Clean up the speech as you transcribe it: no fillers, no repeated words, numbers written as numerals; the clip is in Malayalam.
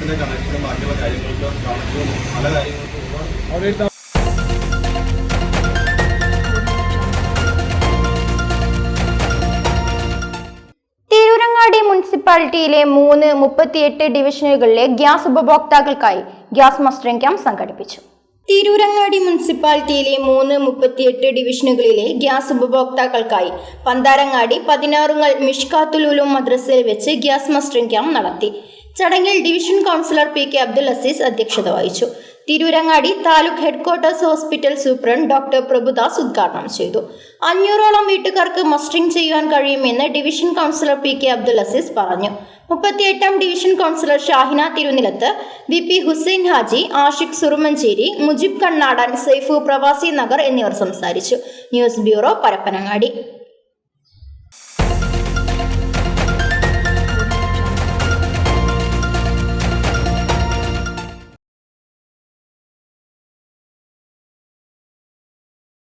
വെള്ളത്തിന്റെ കണക്ഷനും ബാക്കിയുള്ള കാര്യങ്ങൾക്കും കണക്കും പല കാര്യങ്ങൾക്കും തിരൂരങ്ങാടി മുനിസിപ്പാലിറ്റിയിലെ 38 ഡിവിഷനുകളിലെ ഗ്യാസ് ഉപഭോക്താക്കൾക്കായി ഗ്യാസ് മസ്റ്ററിംഗ് ക്യാമ്പ് സംഘടിപ്പിച്ചു. തിരൂരങ്ങാടി മുനിസിപ്പാലിറ്റിയിലെ 38 ഡിവിഷനുകളിലെ ഗ്യാസ് ഉപഭോക്താക്കൾക്കായി പന്താരങ്ങാടി 16 മിഷ്കാത്തുൽ ഉലൂം മദ്രസയിൽ വെച്ച് ഗ്യാസ് മസ്റ്ററിംഗ് ക്യാമ്പ് നടത്തി. ചടങ്ങിൽ division councillor P K Abdul Azeez അധ്യക്ഷത വഹിച്ചു. Tirurangadi taluk headquarters hospital superintendent doctor Prabhudas ഉദ്ഘാടനം ചെയ്തു. 500ഓളം വീട്ടുകാർക്ക് മസ്റ്ററിംഗ് ചെയ്യാൻ കഴിയുമെന്ന് division councillor P K Abdul Azeez പറഞ്ഞു. 38ാം division councillor Shahina Thirunilath, V P Hussain Haji, Ashiq Surumancheri, Mujeeb Kannadan, Saifu പ്രവാസി നഗർ എന്നിവർ സംസാരിച്ചു. News bureau, Parappanangadi.